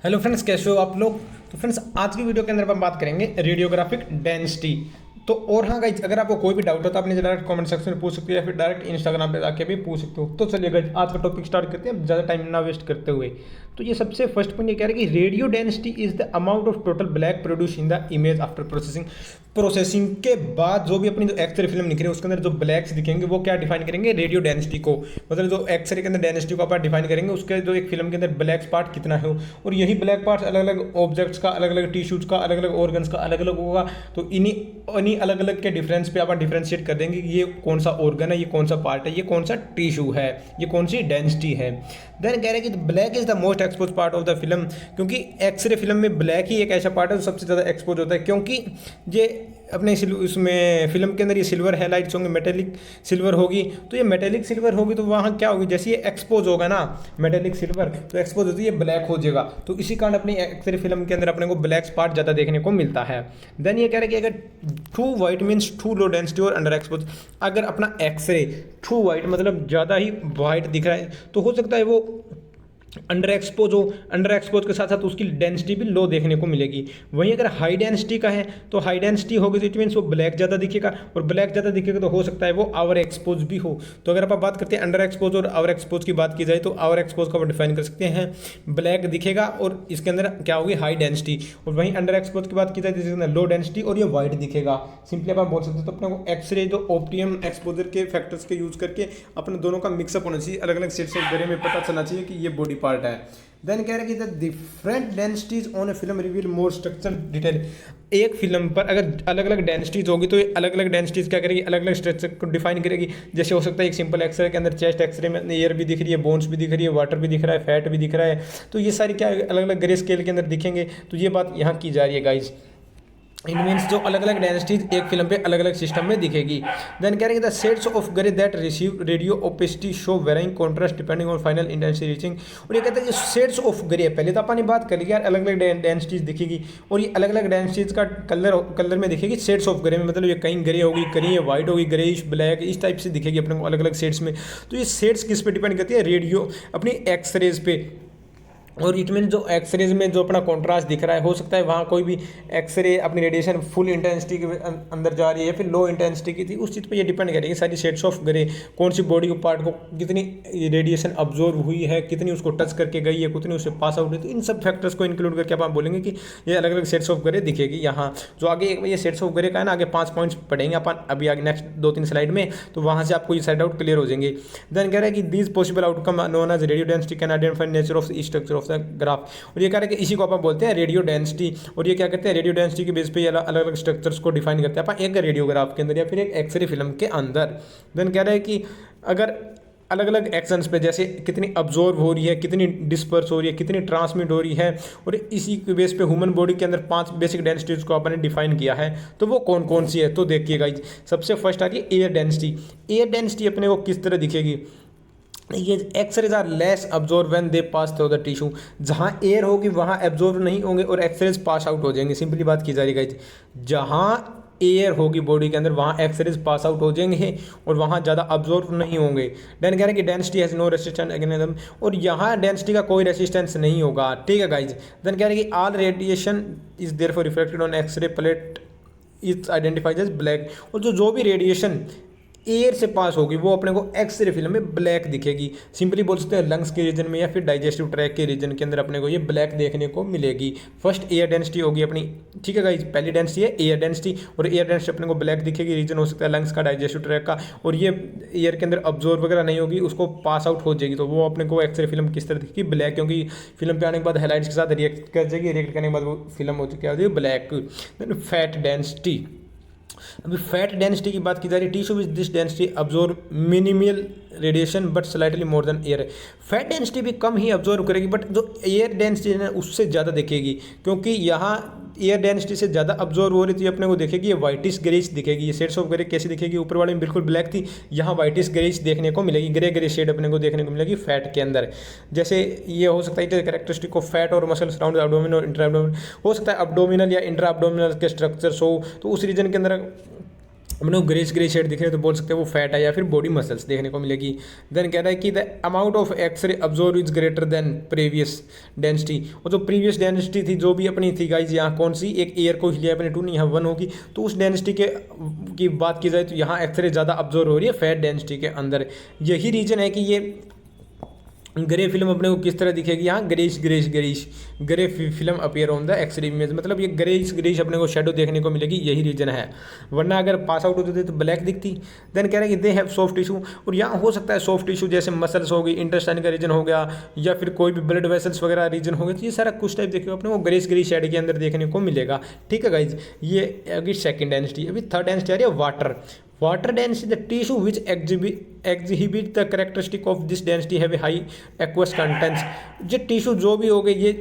Hello friends, कैसे हो आप लोग। तो फ्रेंड्स, आज की वीडियो के अंदर हम बात करेंगे रेडियोग्राफिक डेंसिटी। तो और हाँ गाइज, अगर आपको कोई भी डाउट हो तो आपने डायरेक्ट कमेंट सेक्शन में पूछ सकते हो या फिर डायरेक्ट इंस्टाग्राम पे जाके भी पूछ सकते हो। तो चलिए गाइज, आज का टॉपिक स्टार्ट करते हैं ज़्यादा टाइम ना वेस्ट करते हुए। तो ये सबसे फर्स्ट पॉइंट ये कह रहे हैं कि radio density is the amount of total black produce in the image after processing. Processing के बाद जो भी अपनी जो एक्सरे फिल्म दिख रही है उसके अंदर जो ब्लैक्स दिखेंगे वो क्या डिफाइन करेंगे, रेडियो डेंसिटी को। मतलब जो एक्सरे के अंदर डेंसिटी को आप डिफाइन करेंगे, उसके जो एक फिल्म के अंदर ब्लैक पार्ट कितना है। और यही ब्लैक पार्ट अलग अलग ऑब्जेक्ट्स का, अलग अलग टिश्यूज का, अलग अलग ऑर्गन्स का अलग अलग होगा। तो इन्हीं अलग अलग के डिफरेंस पे आप डिफ्रेंशिएट कर देंगे कि ये कौन सा ऑर्गन है, ये कौन सा पार्ट है, ये कौन सा टिश्यू है, ये कौन सी डेंसिटी है। देन कह रहे हैं कि black is the most expose part of the film, क्योंकि एक्सरे फिल्म में ब्लैक ही एक ऐसा पार्ट है जो सबसे ज़्यादा एक्सपोज होता है। क्योंकि ये अपने इसमें फिल्म के अंदर ये सिल्वर हाइलाइट्स होंगे, मेटेलिक सिल्वर होगी। तो ये मेटेलिक सिल्वर होगी तो वहाँ क्या होगी, जैसे ये एक्सपोज होगा ना मेटेलिक सिल्वर, तो एक्सपोज होती है, ये ब्लैक हो जाएगा। तो इसी कारण अपनी एक्सरे फिल्म के अंदर अपने को ब्लैक पार्ट ज़्यादा देखने को मिलता है। देन ये कह रहे हैं कि अगर too white means too low density और अंडर एक्सपोज, अगर अपना एक्सरे टू वाइट मतलब ज़्यादा ही वाइट दिख रहा है तो हो सकता है वो अंडर एक्सपोज हो। अंडर एक्सपोज के साथ साथ उसकी डेंसिटी भी लो देखने को मिलेगी। वहीं अगर हाई डेंसिटी का है तो हाई डेंसिटी होगी तो इट मीन्स वो ब्लैक ज़्यादा दिखेगा, और ब्लैक ज़्यादा दिखेगा तो हो सकता है वो आवर एक्सपोज भी हो। तो अगर आप बात करते हैं अंडर एक्सपोज और आवर एक्सपोज की बात की जाए तो आवर एक्सपोज का आप डिफाइन कर सकते हैं, ब्लैक दिखेगा और इसके अंदर क्या होगी, हाई डेंसिटी। और वहीं अंडर एक्सपोज की बात की जाए तो इसके अंदर लो डेंसिटी और ये वाइट दिखेगा। सिंपली आप बोल सकते हो तो अपने को एक्सरे जो ऑप्टियम एक्सपोजर के फैक्टर्स के यूज करके अपने दोनों का मिक्सअप होना चाहिए, अलग अलग सेट्स ऑफ ग्रे में पता चलना चाहिए कि ये बॉडी पार्ट है। देन कह रहे हैं कि the different densities on A film reveal more structure detail. एक फिल्म पर अगर अलग अलग डेंसिटीज होगी तो ये अलग अलग डेंसिटीज क्या करेगी, अलग अलग स्ट्रक्चर को डिफाइन करेगी। जैसे हो सकता है एक सिंपल एक्सरे के अंदर चेस्ट एक्सरे में एयर भी दिख रही है, बोन्स भी दिख रही है, वाटर भी दिख रहा है, फैट भी दिख रहा है। तो ये सारी क्या अलग अलग ग्रे स्केल के अंदर दिखेंगे। तो ये बात यहाँ की जा रही है गाइज। इन मीन्स जो अलग अलग डायनेस्टीज एक फिल्म पे अलग अलग सिस्टम में दिखेगी। देन कह रहे हैं the shades of grey that receive radio opacity show varying contrast depending on final intensity reaching. और ये कहते हैं कि शेड्स ऑफ ग्रे, पहले तो अपन बात कर ली यार अलग अलग डायनेस्टीज दिखेगी, और ये अलग अलग डायनेस्टीज का कलर में दिखेगी शेड्स ऑफ ग्रे में। मतलब ये कहीं ग्रे होगी, कहीं ये वाइट होगी, ग्रेइश ब्लैक इस टाइप से दिखेगी अपने को अलग अलग शेड्स में। तो ये शेड्स किस पे डिपेंड करती है, रेडियो अपनी एक्सरेज पे। और इट मीन जो एक्सरेज में जो अपना कॉन्ट्रास्ट दिख रहा है, हो सकता है वहाँ कोई भी एक्सरे अपनी रेडिएशन फुल इंटेंसिटी के अंदर जा रही है या फिर लो इंटेंसिटी की थी, उस चीज़ पे ये डिपेंड करेगी सारी शेड्स ऑफ ग्रे। कौन सी बॉडी पार्ट को कितनी रेडिएशन अब्जॉर्व हुई है, कितनी उसको टच करके गई है, कितनी उससे पास आउट हुई। तो इन सब फैक्टर्स को इंक्लूड करके आप बोलेंगे कि ये अलग अलग शेड्स ऑफ ग्रे दिखेगी। यहाँ जो आगे ये शेड्स ऑफ ग्रे का है ना, आगे 5 पॉइंट्स पढ़ेंगे अपन अभी आगे नेक्स्ट 2-3 स्लाइड में, तो वहाँ से आपको ये साइड आउट क्लियर हो जाएंगे। देन कह रहा है कि these possible outcome known as radio density can identify nature of the structure of the graph. और ये कह रहे हैं कि इसी को अपन बोलते हैं रेडियो डेंसिटी। और ये क्या करते हैं, रेडियो डेंसिटी के बेस पे अलग अलग स्ट्रक्चर्स को डिफाइन करते हैं अपन एक रेडियोग्राफ के अंदर या फिर एक एक्सरे फिल्म के अंदर। देन कह रहे हैं कि अगर अलग अलग एक्शंस पे जैसे कितनी अब्जॉर्व हो रही है, कितनी डिस्पर्स हो रही है, कितनी ट्रांसमिट हो रही है, और इसी के बेस पे ह्यूमन बॉडी के अंदर 5 बेसिक डेंसिटीज को अपन ने डिफाइन किया है। तो वो कौन कौन सी है तो देखिएगा। सबसे फर्स्ट आ रही है एयर डेंसिटी। एयर डेंसिटी अपने को किस तरह दिखेगी, ये X rays are less absorb when they pass through the tissue. जहाँ एयर होगी वहाँ एब्जॉर्व नहीं होंगे और एक्सरेज पास आउट हो जाएंगे। सिंपली बात की जा रही है, जहाँ एयर होगी बॉडी के अंदर वहाँ एक्सरेज पास आउट हो जाएंगे और वहाँ ज़्यादा अब्जॉर्व नहीं होंगे। देन कह रहे हैं कि density has no resistance against, और यहाँ डेंसिटी का कोई रेसिस्टेंस नहीं होगा। ठीक है गाइज। देन कह रहे हैं कि all radiation is therefore reflected on X ray plate it's identified as black. और जो भी रेडिएशन एयर से पास होगी वो अपने को एक्सरे फिल्म में ब्लैक दिखेगी। सिंपली बोल सकते हैं लंग्स के रीजन में या फिर डाइजेस्टिव ट्रैक के रीजन के अंदर अपने को ये ब्लैक देखने को मिलेगी। फर्स्ट एयर डेंसिटी होगी अपनी, ठीक है गाइस, पहली डेंसिटी है एयर डेंसिटी, और एयर डेंसिटी अपने को ब्लैक दिखेगी। रीजन हो सकता है लंग्स का, डाइजेस्टिव ट्रैक का, और ये एयर के अंदर अब्जॉर्व वगैरह नहीं होगी, उसको पास आउट हो जाएगी। तो वो अपने को एक्सरे फिल्म किस तरह दिखेगी, ब्लैक, क्योंकि फिल्म पे आने के बाद हाइलाइट्स के साथ रिएक्ट कर जाएगी, रिएक्ट करने के बाद वो फिल्म हो चुकी है ब्लैक। Then fat density. अभी फैट डेंसिटी की बात की जा रही है, tissue with this density absorb minimal radiation but slightly more than air. Fat density भी कम ही अब्जॉर्व करेगी, बट जो एयर डेंसिटी है उससे ज़्यादा दिखेगी, क्योंकि यहाँ एयर डेंसिटी से ज़्यादा अब्जॉर्व हो रही थी अपने को दिखेगी, ये वाइटिश ग्रेइश दिखेगी। ये शेड्स ऑफ ग्रे कैसी दिखेगी, ऊपर वाले में बिल्कुल ब्लैक थी, यहाँ वाइटिश ग्रेइश देखने को मिलेगी, ग्रे ग्रे शेड अपने को देखने को मिलेगी फैट के अंदर। जैसे ये हो सकता है कैरेक्टरिस्टिक ऑफ फैट और मसल सराउंड एब्डोमिन और इंट्रा एब्डोमिन, हो सकता है एब्डोमिनल या इंट्रा एब्डोमिनल के स्ट्रक्चर्स हो, तो उस रीजन के अंदर अपने को ग्रे शेड दिख रहे हैं तो बोल सकते हैं वो फैट है या फिर बॉडी मसल्स देखने को मिलेगी। देन कह रहा है कि the amount of X ray absorb is greater than previous density, और जो प्रीवियस डेंसिटी थी जो भी अपनी थी गाइज, यहाँ कौन सी एक एयर को लिया अपने 2 यहाँ 1 होगी, तो उस डेंसिटी के की बात की जाए तो यहाँ एक्सरे ज़्यादा अब्जॉर्व हो रही है फैट डेंसिटी के अंदर। यही रीजन है कि ये ग्रे फिल्म अपने को किस तरह दिखेगी, यहाँ greyish grey film appear on the X ray image, मतलब ये ग्रेश अपने को शेडो देखने को मिलेगी, यही रीजन है। वरना अगर पास आउट होते तो ब्लैक दिखती। देन कह रहे हैं कि दे हैव सॉफ्ट टिश्यू, और यहाँ हो सकता है सॉफ्ट टिश्यू जैसे मसल्स हो गई, इंटेस्टाइन का रीजन हो गया, या फिर कोई भी ब्लड वेसल्स वगैरह रीजन हो गया, तो ये सारा कुछ टाइप देखिए अपने को ग्रे शेड के अंदर देखने को मिलेगा। ठीक है गाइज, ये अभी सेकेंड डेंसिटी। अभी थर्ड डेंसिटी आ रही है water. Water density, the tissue which exhibit the characteristic of this density have a high aqueous contents। जो टिश्यू जो भी हो गए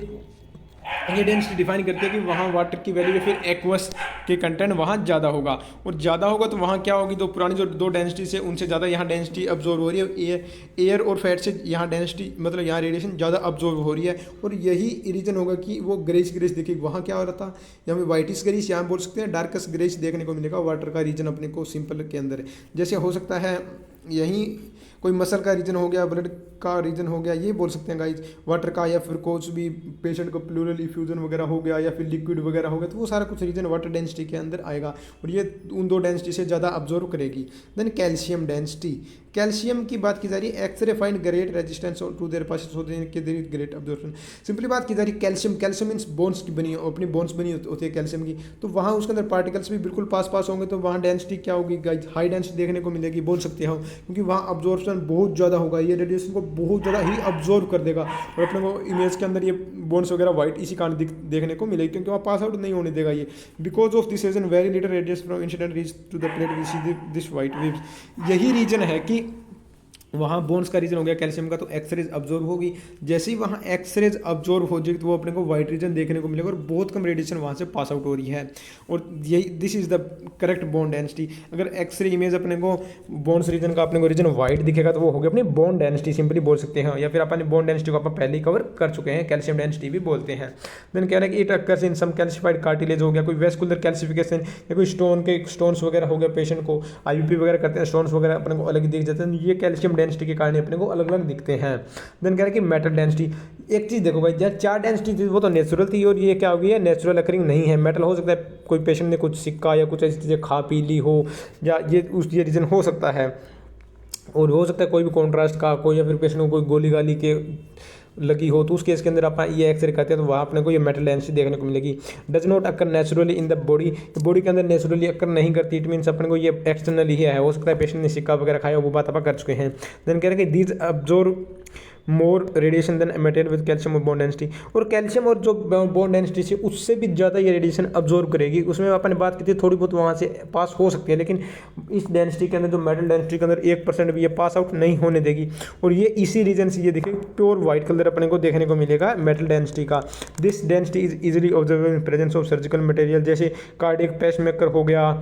ये डेंसिटी डिफाइन करते हैं कि वहाँ वाटर की वैल्यू या फिर एक्वस के कंटेंट वहाँ ज़्यादा होगा, और ज़्यादा होगा तो वहाँ क्या होगी, तो पुरानी जो 2 डेंसिटी से उनसे ज़्यादा यहाँ डेंसिटी अब्जॉर्व हो रही है, एयर और फैट से यहाँ डेंसिटी मतलब यहाँ रेडिएशन ज़्यादा अब्जॉर्व हो रही है, और यही रीजन होगा कि वो ग्रेस देखिए वहाँ क्या हो रहा था, यहाँ पे वाइटिस ग्रेस, यहाँ बोल सकते हैं डार्कस ग्रेस देखने को मिलेगा वाटर का रीजन अपने को सिंपल के अंदर। जैसे हो सकता है यहीं कोई मसल का रीजन हो गया, ब्लड का रीजन हो गया, ये बोल सकते हैं गाइज वाटर का, या फिर कुछ भी पेशेंट को प्लूरल इफ्यूजन वगैरह हो गया या फिर लिक्विड वगैरह हो गया, तो वो सारा कुछ रीजन वाटर डेंसिटी के अंदर आएगा, और ये उन 2 डेंसिटी से ज़्यादा अब्जॉर्व करेगी। देन कैल्शियम डेंसिटी, कैल्शियम की बात की जा रही है, X ray find great resistance to their pass के ग्रेट अब्जॉर्प्शन। सिंपली बात की जा रही है कैल्शियम मीन्स बोन्स की बनी, अपनी बोन्स बनी होती है कैल्शियम की, तो वहाँ उसके अंदर पार्टिकल्स भी बिल्कुल पास होंगे, तो वहाँ डेंसिटी क्या होगी गाइज, हाई डेंसिटी देखने को मिलेगी बोल सकते हो, क्योंकि वहाँ अब्जॉर्प्शन बहुत ज़्यादा होगा, ये रेडिएशन को बहुत ज़्यादा ही अब्जॉर्व कर देगा, और अपने को इमेज के अंदर ये बोन्स वगैरह वाइट इसी कारण देखने को मिलेगी, क्योंकि वहाँ पास आउट नहीं होने देगा ये। Because of this reason very little radius from incident reach to the plate we see this white waves. यही रीजन है कि वहाँ बोन्स का रीजन हो गया कैल्शियम का, तो एक्सरेज अब्जॉर्व होगी, जैसे ही वहाँ एक्सरेज अब्जॉर्व हो जाएगी तो वो अपने को वाइट रीजन देखने को मिलेगा, और बहुत कम रेडिएशन वहाँ से पास आउट हो रही है, और यही this is the correct bone density. अगर एक्सरे इमेज अपने को बोन्स रीजन का अपने को रीजन वाइट दिखेगा तो वो हो गया अपनी बोन डेंसिटी सिंपली बोल सकते हैं, या फिर अपने बोन डेंसिटी को अपन पहले ही कवर कर चुके हैं, कैल्शियम डेंसिटी भी बोलते हैं। देन कह रहे हैं कि it occurs in some calcified cartilage हो गया, कोई वेस्कुलर कैल्सिफिकेशन या कोई स्टोन्स वगैरह हो गया, पेशेंट को आईयूपी वगैरह करते हैं, स्टोन्स वगैरह अपने को अलग दिख जाते हैं, ये कैल्शियम डेंसिटी के कारण अपने को अलग अलग दिखते हैं। देन कह रहे हैं कि मेटल डेंसिटी, एक चीज देखो भाई, जहाँ 4 डेंसिटी थी वो तो नेचुरल थी, और ये क्या हो गई है नेचुरल अकरिंग नहीं है। मेटल हो सकता है कोई पेशेंट ने कुछ सिक्का या कुछ ऐसी चीज़ें खा पी ली हो, या ये रीजन हो सकता है, और हो सकता है कोई भी कॉन्ट्रास्ट का कोई, या फिर पेशेंट को कोई गोली गाली के लगी हो, तो उस केस के अंदर आप ये एक्सरे करते हैं तो वहाँ अपने को ये मेटल डेंसिटी देखने को मिलेगी। Does not occur naturally in the body, body के अंदर नेचुरली अकर नहीं करती, इट मीन्स अपने को ये एक्सटर्नली ही है, हो सकता है पेशेंट ने सिक्का वगैरह खाया, वो बात आप कर चुके हैं। देन कह रहे हैं कि these absorb more radiation than emitted with calcium और बोन डेंसिटी, और कैल्शियम और जो बोन डेंसिटी से उससे भी ज़्यादा ये रेडिएशन अब्जॉर्व करेगी। उसमें अपन ने बात की थी थोड़ी बहुत वहाँ से पास हो सकती है, लेकिन इस डेंसिटी के अंदर जो मेटल डेंसिटी के अंदर 1% भी ये पास आउट नहीं होने देगी, और ये इसी रीजन से ये देखिए प्योर वाइट कलर अपने को देखने को मिलेगा मेटल डेंसिटी का। This density is easily observable in presence of surgical material, जैसे कार्डियक पेसमेकर हो गया,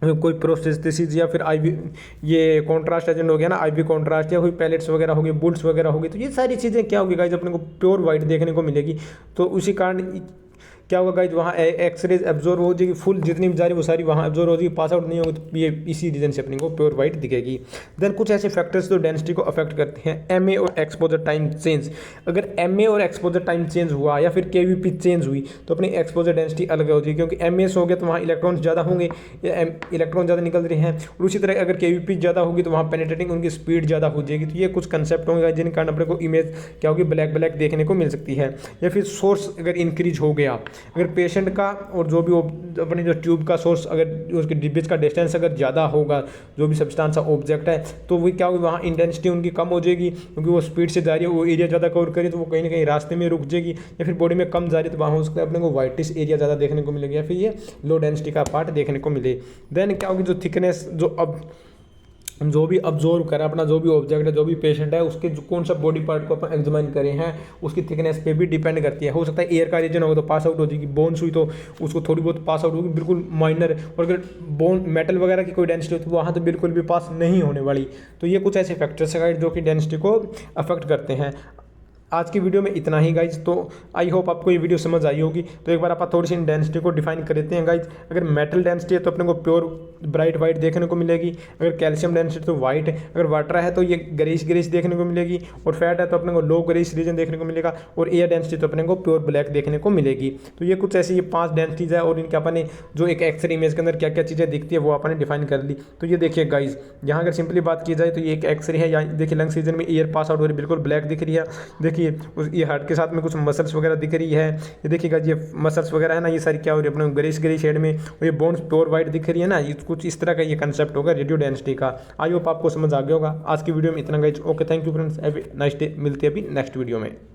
कोई प्रोस्थेसिस या फिर आईवी ये कॉन्ट्रास्ट एजेंट हो गया ना, आईवी कॉन्ट्रास्ट, या कोई पैलेट्स वगैरह हो गए, बुल्स वगैरह हो गई, तो ये सारी चीज़ें क्या होगी गाइज अपने को प्योर वाइट देखने को मिलेगी। तो उसी कारण क्या होगा गाइज वहाँ एक्सरेज एब्जॉर्व हो जाएगी, फुल जितनी भी जा रही वो सारी वहाँ एब्जॉर्व हो जाएगी, पास आउट नहीं होगी, तो ये इसी रीजन से अपने को प्योर वाइट दिखेगी। देन कुछ ऐसे फैक्टर्स जो डेंसिटी को अफेक्ट करते हैं, एमए और एक्सपोजर टाइम चेंज। अगर एमए और एक्सपोजर टाइम चेंज हुआ या फिर केवीपी चेंज हुई तो अपनी एक्सपोजर डेंसिटी अलग हो जाएगी, क्योंकि एमएस हो गया तो वहाँ इलेक्ट्रॉन्स ज़्यादा होंगे, इलेक्ट्रॉन ज़्यादा निकल रहे हैं, और उसी तरह अगर केवीपी ज़्यादा होगी तो वहाँ पेनिट्रेटिंग उनकी स्पीड ज़्यादा हो जाएगी। तो ये कुछ कंसेप्ट होंगे जिन कारण अपने को इमेज क्या होगी ब्लैक ब्लैक देखने को मिल सकती है। या फिर सोर्स अगर इंक्रीज हो गया, अगर पेशेंट का और जो भी अपनी जो ट्यूब का सोर्स अगर उसके डिब्बेज का डिस्टेंस अगर ज़्यादा होगा, जो भी सब्सटेंस ऑब्जेक्ट है, तो वो क्या होगी वहाँ इंटेंसिटी उनकी कम हो जाएगी, क्योंकि वो स्पीड से जा रही है, वो एरिया ज़्यादा कवर करी तो वो कहीं ना कहीं रास्ते में रुक जाएगी, या फिर बॉडी में कम जा रही है तो वहाँ हो सकता है अपने को वाइटिश एरिया ज़्यादा देखने को मिलेगा, या फिर ये लो डेंसिटी का पार्ट देखने को मिले। देन क्या होगी जो थिकनेस, जो भी ऑब्जर्व करा अपना जो भी ऑब्जेक्ट है, जो भी पेशेंट है, उसके जो कौन सा बॉडी पार्ट को अपन एग्जामिन करे हैं उसकी थिकनेस पे भी डिपेंड करती है। हो सकता है एयर का रीजन होगा तो पास आउट हो जाएगी, बोन्स हुई तो उसको थोड़ी बहुत पास आउट होगी, बिल्कुल माइनर, और अगर बोन मेटल वगैरह की कोई डेंसिटी होती है वहाँ तो बिल्कुल भी पास नहीं होने वाली। तो ये कुछ ऐसे फैक्टर्स हैं जो कि डेंसिटी को अफेक्ट करते हैं। आज की वीडियो में इतना ही गाइज। तो आई होप आपको ये वीडियो समझ आई होगी। तो एक बार आप थोड़ी सी डेंसिटी को डिफाइन कर देते हैं गाइज। अगर मेटल डेंसिटी है तो अपने को प्योर ब्राइट वाइट देखने को मिलेगी। अगर कैल्शियम डेंसिटी तो वाइट है। अगर वाटर है तो ये ग्रेस ग्रेस देखने को मिलेगी। और फैट है तो अपने को लो ग्रेस रीजन देखने को मिलेगा। और एयर डेंसिटी तो अपने को प्योर ब्लैक देखने को मिलेगी। तो ये कुछ ऐसी ये 5 डेंसिटीज है और इनके अपने जो एक एक्सरे इमेज के अंदर क्या क्या चीज़ें दिखती है वो आपने डिफाइन कर ली। तो ये देखिए गाइज, यहाँ अगर सिंपली बात की जाए तो ये एक एक्सरे है। यहाँ देखिए लंग्स रीजन में एयर पास आउट हो रही है, बिल्कुल ब्लैक दिख रही है। देखिए ये हार्ट के साथ में कुछ मसल्स वगैरह दिख रही है। ये देखिएगा ये मसल्स वगैरह है ना, ये सारी क्या हो रही है अपने ग्रेस ग्रे शेड में। और ये बोन्स प्योर वाइट दिख रही है ना, ये कुछ इस तरह का ये कंसेप्ट होगा रेडियो डेंसिटी का। आई होप आपको समझ आ गया होगा। आज की वीडियो में इतना guys. Okay, thank you friends, have a nice day. मिलते हैं अभी नेक्स्ट वीडियो में।